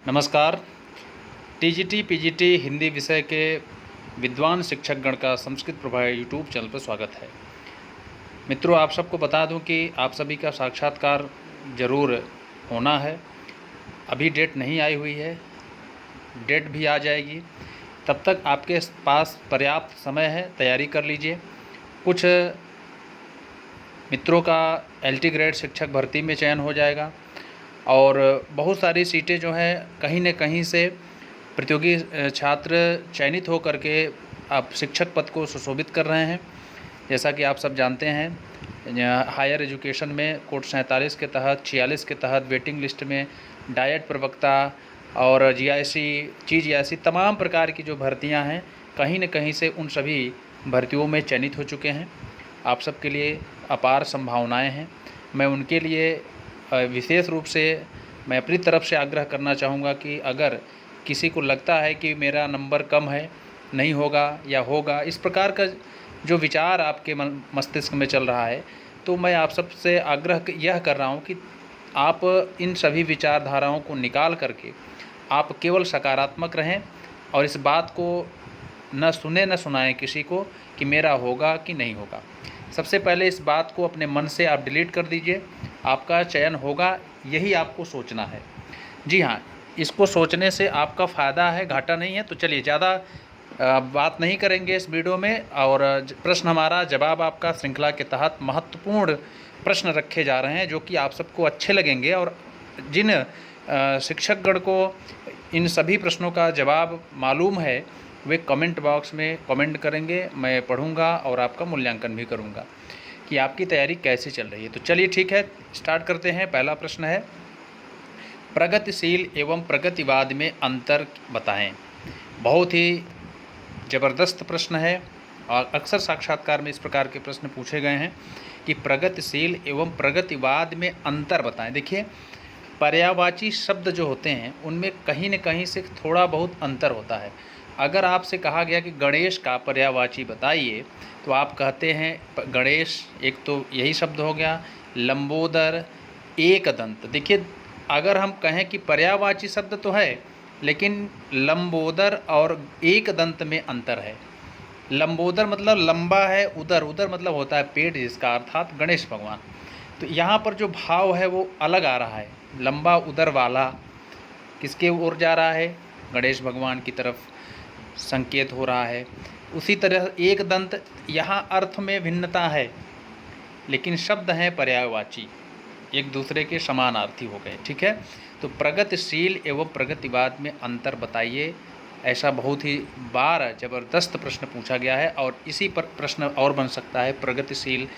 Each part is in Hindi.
नमस्कार। टीजीटी पीजीटी हिंदी विषय के विद्वान शिक्षकगण का संस्कृत प्रभा यूट्यूब चैनल पर स्वागत है। मित्रों, आप सबको बता दूं कि आप सभी का साक्षात्कार ज़रूर होना है। अभी डेट नहीं आई हुई है, डेट भी आ जाएगी। तब तक आपके पास पर्याप्त समय है, तैयारी कर लीजिए। कुछ मित्रों का एलटी ग्रेड शिक्षक भर्ती में चयन हो जाएगा और बहुत सारी सीटें जो हैं कहीं न कहीं से प्रतियोगी छात्र चयनित हो करके आप शिक्षक पद को सुशोभित कर रहे हैं। जैसा कि आप सब जानते हैं, हायर एजुकेशन में कोड 47 के तहत 46 के तहत वेटिंग लिस्ट में डायट प्रवक्ता और जीआईसी ऐसी तमाम प्रकार की जो भर्तियां हैं कहीं न कहीं से उन सभी भर्तियों में चयनित हो चुके हैं। आप सबके लिए अपार संभावनाएं हैं। मैं उनके लिए विशेष रूप से मैं अपनी तरफ से आग्रह करना चाहूँगा कि अगर किसी को लगता है कि मेरा नंबर कम है, नहीं होगा या होगा, इस प्रकार का जो विचार आपके मस्तिष्क में चल रहा है, तो मैं आप सबसे आग्रह यह कर रहा हूँ कि आप इन सभी विचारधाराओं को निकाल करके आप केवल सकारात्मक रहें और इस बात को न सुने न सुनाएं किसी को कि मेरा होगा कि नहीं होगा। सबसे पहले इस बात को अपने मन से आप डिलीट कर दीजिए। आपका चयन होगा, यही आपको सोचना है। जी हाँ, इसको सोचने से आपका फ़ायदा है, घाटा नहीं है। तो चलिए, ज़्यादा बात नहीं करेंगे इस वीडियो में। और प्रश्न हमारा जवाब आपका श्रृंखला के तहत महत्वपूर्ण प्रश्न रखे जा रहे हैं जो कि आप सबको अच्छे लगेंगे। और जिन शिक्षकगण को इन सभी प्रश्नों का जवाब मालूम है वे कमेंट बॉक्स में कमेंट करेंगे, मैं पढ़ूंगा और आपका मूल्यांकन भी करूंगा कि आपकी तैयारी कैसे चल रही है। तो चलिए ठीक है, स्टार्ट करते हैं। पहला प्रश्न है, प्रगतिशील एवं प्रगतिवाद में अंतर बताएं। बहुत ही ज़बरदस्त प्रश्न है और अक्सर साक्षात्कार में इस प्रकार के प्रश्न पूछे गए हैं कि प्रगतिशील एवं प्रगतिवाद में अंतर बताएं। देखिए, पर्यायवाची शब्द जो होते हैं उनमें कहीं न कहीं से थोड़ा बहुत अंतर होता है। अगर आपसे कहा गया कि गणेश का पर्यायवाची बताइए, तो आप कहते हैं गणेश, एक तो यही शब्द हो गया। लंबोदर, एकदंत। देखिए, अगर हम कहें कि पर्यायवाची शब्द तो है, लेकिन लंबोदर और एकदंत में अंतर है। लंबोदर मतलब लंबा है, उदर उदर मतलब होता है पेट, जिसका अर्थात गणेश भगवान। तो यहाँ पर जो भाव है वो अलग आ रहा है। लंबा उदर वाला किसके ओर जा रहा है? गणेश भगवान की तरफ संकेत हो रहा है। उसी तरह एक दंत, यहाँ अर्थ में भिन्नता है लेकिन शब्द हैं पर्यायवाची, एक दूसरे के समानार्थी हो गए। ठीक है, तो प्रगतिशील एवं प्रगतिवाद में अंतर बताइए, ऐसा बहुत ही बार ज़बरदस्त प्रश्न पूछा गया है। और इसी पर प्रश्न और बन सकता है, प्रगतिशील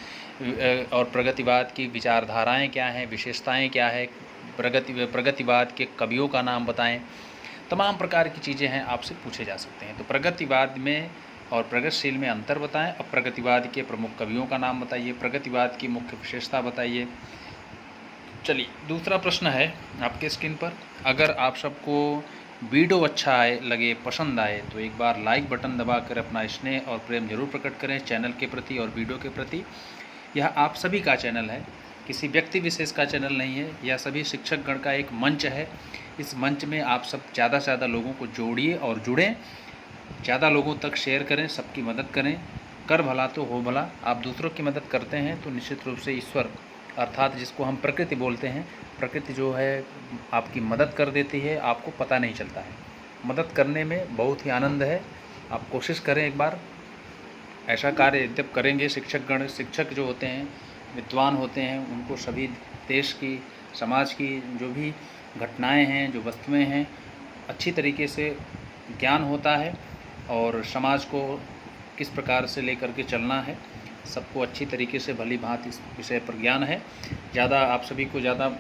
और प्रगतिवाद की विचारधाराएं क्या हैं, विशेषताएं क्या है, प्रगतिवाद के कवियों का नाम बताएं। तमाम प्रकार की चीज़ें हैं, आपसे पूछे जा सकते हैं। तो प्रगतिवाद में और प्रगतिशील में अंतर बताएं। अब प्रगतिवाद के प्रमुख कवियों का नाम बताइए, प्रगतिवाद की मुख्य विशेषता बताइए। चलिए, दूसरा प्रश्न है आपके स्क्रीन पर। अगर आप सबको वीडियो अच्छा लगे, पसंद आए, तो एक बार लाइक बटन दबाकर अपना स्नेह और प्रेम जरूर प्रकट करें चैनल के प्रति और वीडियो के प्रति। यह आप सभी का चैनल है, किसी व्यक्ति विशेष का चैनल नहीं है। यह सभी शिक्षकगण का एक मंच है। इस मंच में आप सब ज़्यादा से ज़्यादा लोगों को जोड़िए और जुड़ें, ज़्यादा लोगों तक शेयर करें, सबकी मदद करें। कर भला तो हो भला। आप दूसरों की मदद करते हैं तो निश्चित रूप से ईश्वर, अर्थात जिसको हम प्रकृति बोलते हैं, प्रकृति जो है आपकी मदद कर देती है, आपको पता नहीं चलता है। मदद करने में बहुत ही आनंद है। आप कोशिश करें, एक बार ऐसा कार्य जब करेंगे, शिक्षकगण, शिक्षक जो होते हैं विद्वान होते हैं, उनको सभी देश की, समाज की जो भी घटनाएं हैं, जो वस्तुएं हैं, अच्छी तरीके से ज्ञान होता है और समाज को किस प्रकार से लेकर के चलना है, सबको अच्छी तरीके से भली भांति इस विषय पर ज्ञान है। ज़्यादा आप सभी को ज़्यादा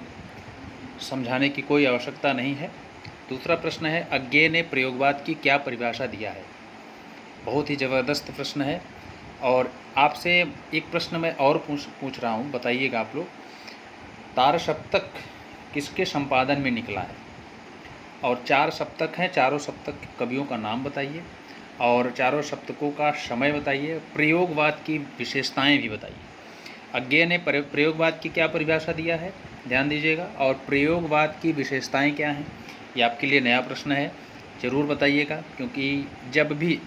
समझाने की कोई आवश्यकता नहीं है। दूसरा प्रश्न है, अज्ञेय ने प्रयोगवाद की क्या परिभाषा दिया है। बहुत ही ज़बरदस्त प्रश्न है। और आपसे एक प्रश्न मैं और पूछ रहा हूँ, बताइएगा आप लोग। तार सप्तक किसके संपादन में निकला है? और 4 सप्तक हैं, चारों सप्तक के कवियों का नाम बताइए और चारों सप्तकों का समय बताइए। प्रयोगवाद की विशेषताएं भी बताइए। अज्ञेय ने प्रयोगवाद की क्या परिभाषा दिया है, ध्यान दीजिएगा। और प्रयोगवाद की विशेषताएं क्या हैं, ये आपके लिए नया प्रश्न है, ज़रूर बताइएगा, क्योंकि जब भी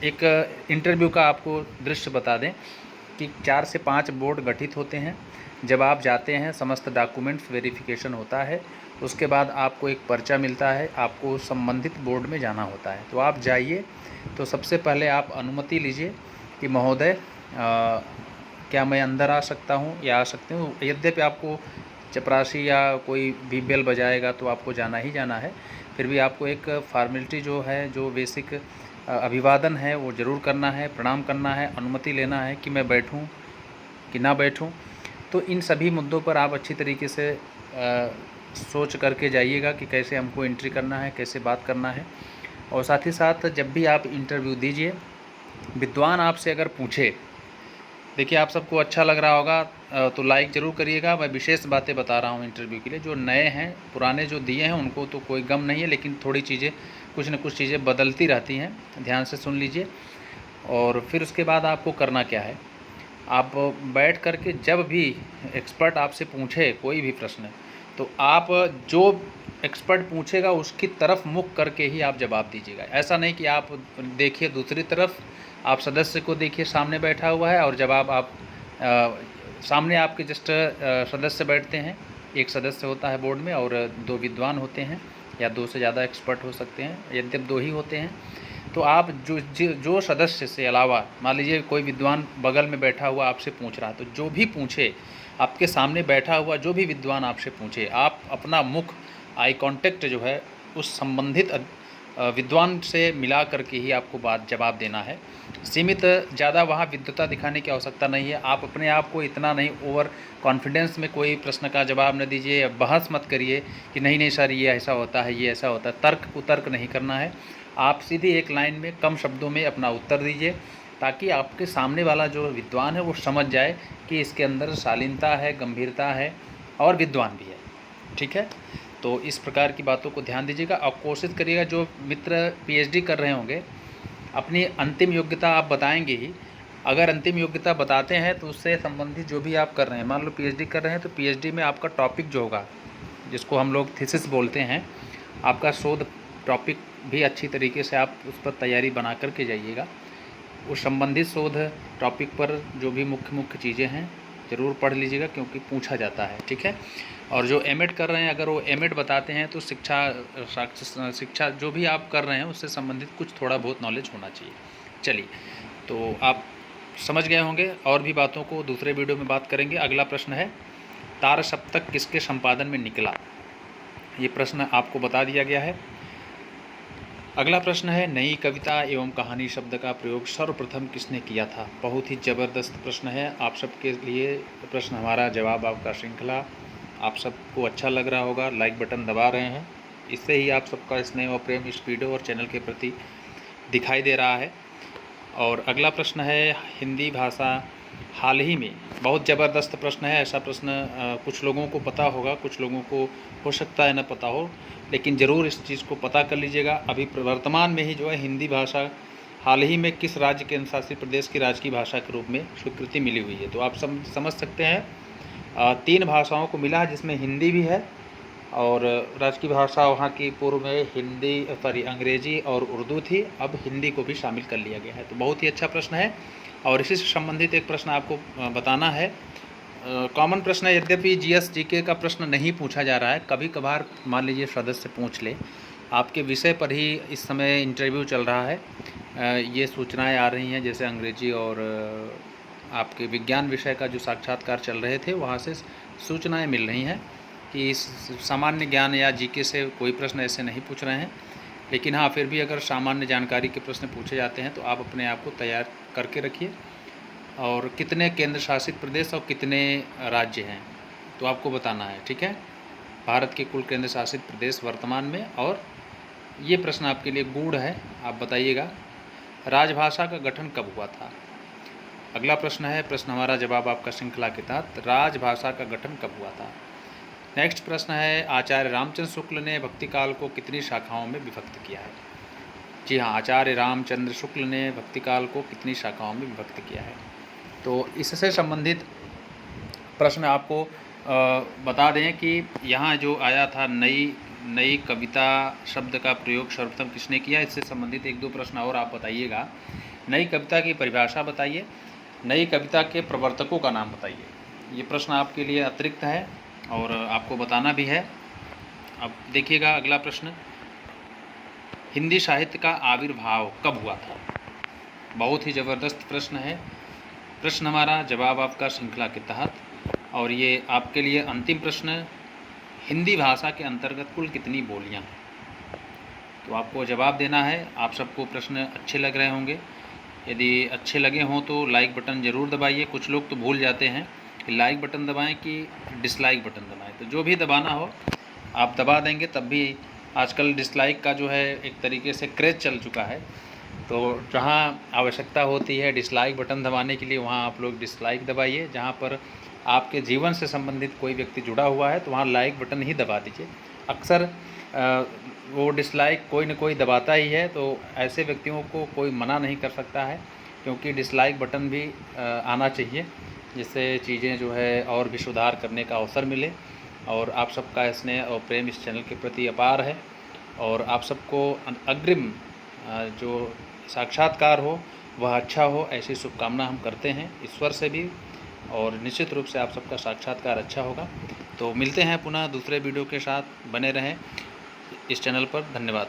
एक इंटरव्यू का आपको दृश्य बता दें कि 4 से 5 बोर्ड गठित होते हैं। जब आप जाते हैं समस्त डॉक्यूमेंट्स वेरिफिकेशन होता है, उसके बाद आपको एक पर्चा मिलता है, आपको संबंधित बोर्ड में जाना होता है। तो आप जाइए, तो सबसे पहले आप अनुमति लीजिए कि महोदय क्या मैं अंदर आ सकता हूँ या आ सकते हूँ। यद्यपि आपको चपरासी या कोई भी बेल बजाएगा तो आपको जाना ही जाना है, फिर भी आपको एक फॉर्मेलिटी जो है, जो बेसिक अभिवादन है वो ज़रूर करना है, प्रणाम करना है, अनुमति लेना है कि मैं बैठूं कि ना बैठूं। तो इन सभी मुद्दों पर आप अच्छी तरीके से सोच करके जाइएगा कि कैसे हमको एंट्री करना है, कैसे बात करना है। और साथ ही साथ जब भी आप इंटरव्यू दीजिए, विद्वान आपसे अगर पूछे, देखिए आप सबको अच्छा लग रहा होगा तो लाइक ज़रूर करिएगा। मैं विशेष बातें बता रहा हूँ इंटरव्यू के लिए। जो नए हैं, पुराने जो दिए हैं उनको तो कोई गम नहीं है, लेकिन थोड़ी चीज़ें, कुछ न कुछ चीज़ें बदलती रहती हैं, ध्यान से सुन लीजिए। और फिर उसके बाद आपको करना क्या है, आप बैठ कर के जब भी एक्सपर्ट आपसे पूछे कोई भी प्रश्न, तो आप जो एक्सपर्ट पूछेगा उसकी तरफ मुख करके ही आप जवाब दीजिएगा। ऐसा नहीं कि आप देखिए दूसरी तरफ, आप सदस्य को देखिए सामने बैठा हुआ है और जवाब आप सामने आपके जस्ट सदस्य बैठते हैं। एक सदस्य होता है बोर्ड में और 2 विद्वान होते हैं या 2 से ज़्यादा एक्सपर्ट हो सकते हैं, यद्यपि 2 ही होते हैं। तो आप जो सदस्य से अलावा, मान लीजिए कोई विद्वान बगल में बैठा हुआ आपसे पूछ रहा है, तो जो भी पूछे, आपके सामने बैठा हुआ जो भी विद्वान आपसे पूछे, आप अपना मुख, आई कांटेक्ट जो है उस संबंधित विद्वान से मिला करके ही आपको जवाब देना है। सीमित ज़्यादा वहाँ विद्वता दिखाने की आवश्यकता नहीं है। आप अपने आप को इतना नहीं ओवर कॉन्फिडेंस में कोई प्रश्न का जवाब न दीजिए, या बहस मत करिए कि नहीं नहीं सर ये ऐसा होता है, ये ऐसा होता है। तर्क कुतर्क नहीं करना है। आप सीधी एक लाइन में कम शब्दों में अपना उत्तर दीजिए, ताकि आपके सामने वाला जो विद्वान है वो समझ जाए कि इसके अंदर शालीनता है, गंभीरता है और विद्वान भी है। ठीक है, तो इस प्रकार की बातों को ध्यान दीजिएगा। और कोशिश करिएगा, जो मित्र पीएचडी कर रहे होंगे, अपनी अंतिम योग्यता आप बताएंगे ही। अगर अंतिम योग्यता बताते हैं तो उससे संबंधित जो भी आप कर रहे हैं, मान लो पीएचडी कर रहे हैं, तो पीएचडी में आपका टॉपिक जो होगा, जिसको हम लोग थीसिस बोलते हैं, आपका शोध टॉपिक भी अच्छी तरीके से आप उस पर तैयारी बना करके जाइएगा। उस संबंधित शोध टॉपिक पर जो भी मुख्य मुख्य चीज़ें हैं ज़रूर पढ़ लीजिएगा, क्योंकि पूछा जाता है। ठीक है, और जो एमएड कर रहे हैं, अगर वो एमएड बताते हैं तो शिक्षा जो भी आप कर रहे हैं उससे संबंधित कुछ थोड़ा बहुत नॉलेज होना चाहिए। चलिए, तो आप समझ गए होंगे। और भी बातों को दूसरे वीडियो में बात करेंगे। अगला प्रश्न है, तार सप्तक किसके संपादन में निकला? ये प्रश्न आपको बता दिया गया है। अगला प्रश्न है, नई कविता एवं कहानी शब्द का प्रयोग सर्वप्रथम किसने किया था? बहुत ही ज़बरदस्त प्रश्न है। आप सबके लिए प्रश्न हमारा जवाब आपका श्रृंखला आप सबको अच्छा लग रहा होगा। लाइक बटन दबा रहे हैं, इससे ही आप सबका स्नेह और प्रेम इस वीडियो और चैनल के प्रति दिखाई दे रहा है। और अगला प्रश्न है, हिंदी भाषा हाल ही में, बहुत ज़बरदस्त प्रश्न है। ऐसा प्रश्न कुछ लोगों को पता होगा, कुछ लोगों को हो सकता है न पता हो, लेकिन ज़रूर इस चीज़ को पता कर लीजिएगा। अभी वर्तमान में ही जो है हिंदी भाषा हाल ही में किस राज्य के शासित प्रदेश की राजकीय भाषा के रूप में स्वीकृति मिली हुई है? तो आप समझ सकते हैं 3 भाषाओं को मिला है, जिसमें हिंदी भी है, और राजकीय भाषा वहाँ की पूर्व में अंग्रेजी और उर्दू थी, अब हिंदी को भी शामिल कर लिया गया है। तो बहुत ही अच्छा प्रश्न है। और इसी से संबंधित एक प्रश्न आपको बताना है। कॉमन प्रश्न है, यद्यपि जीएस जीके का प्रश्न नहीं पूछा जा रहा है, कभी कभार मान लीजिए सदस्य पूछ ले। आपके विषय पर ही इस समय इंटरव्यू चल रहा है। ये सूचनाएं आ रही हैं, जैसे अंग्रेजी और आपके विज्ञान विषय का जो साक्षात्कार चल रहे थे, वहाँ से सूचनाएं मिल रही हैं कि सामान्य ज्ञान या जीके से कोई प्रश्न ऐसे नहीं पूछ रहे हैं। लेकिन हाँ, फिर भी अगर सामान्य जानकारी के प्रश्न पूछे जाते हैं तो आप अपने आप को तैयार करके रखिए। और कितने केंद्र शासित प्रदेश और कितने राज्य हैं तो आपको बताना है। ठीक है, भारत के कुल केंद्र शासित प्रदेश वर्तमान में। और ये प्रश्न आपके लिए गूढ़ है, आप बताइएगा, राजभाषा का गठन कब हुआ था? अगला प्रश्न है, प्रश्न हमारा जवाब आपका श्रृंखला के तहत, राजभाषा का गठन कब हुआ था? नेक्स्ट प्रश्न है, आचार्य रामचंद्र शुक्ल ने भक्ति काल को कितनी शाखाओं में विभक्त किया है? जी हाँ, आचार्य रामचंद्र शुक्ल ने भक्ति काल को कितनी शाखाओं में विभक्त किया है? तो इससे संबंधित प्रश्न आपको बता दें कि यहाँ जो आया था नई कविता शब्द का प्रयोग सर्वप्रथम किसने किया, इससे संबंधित 1-2 प्रश्न और आप बताइएगा। नई कविता की परिभाषा बताइए, नई कविता के प्रवर्तकों का नाम बताइए। ये प्रश्न आपके लिए अतिरिक्त है और आपको बताना भी है। अब देखिएगा अगला प्रश्न, हिंदी साहित्य का आविर्भाव कब हुआ था? बहुत ही ज़बरदस्त प्रश्न है। प्रश्न हमारा, जवाब आपका श्रृंखला के तहत। और ये आपके लिए अंतिम प्रश्न, हिंदी भाषा के अंतर्गत कुल कितनी बोलियां हैं? तो आपको जवाब देना है। आप सबको प्रश्न अच्छे लग रहे होंगे। यदि अच्छे लगे हों तो लाइक बटन ज़रूर दबाइए। कुछ लोग तो भूल जाते हैं कि लाइक बटन दबाएं कि डिसलाइक बटन दबाएं, तो जो भी दबाना हो आप दबा देंगे। तब भी आजकल डिसलाइक का जो है एक तरीके से क्रेज़ चल चुका है, तो जहाँ आवश्यकता होती है डिसलाइक बटन दबाने के लिए वहाँ आप लोग डिसलाइक दबाइए। जहाँ पर आपके जीवन से संबंधित कोई व्यक्ति जुड़ा हुआ है तो वहाँ लाइक बटन ही दबा दीजिए। अक्सर वो डिसलाइक कोई न कोई दबाता ही है, तो ऐसे व्यक्तियों को कोई मना नहीं कर सकता है, क्योंकि डिसलाइक बटन भी आना चाहिए, जिससे चीज़ें जो है और भी सुधार करने का अवसर मिले। और आप सबका स्नेह और प्रेम इस चैनल के प्रति अपार है, और आप सबको अग्रिम जो साक्षात्कार हो वह अच्छा हो, ऐसी शुभकामना हम करते हैं ईश्वर से भी, और निश्चित रूप से आप सबका साक्षात्कार अच्छा होगा। तो मिलते हैं पुनः दूसरे वीडियो के साथ, बने रहें इस चैनल पर। धन्यवाद।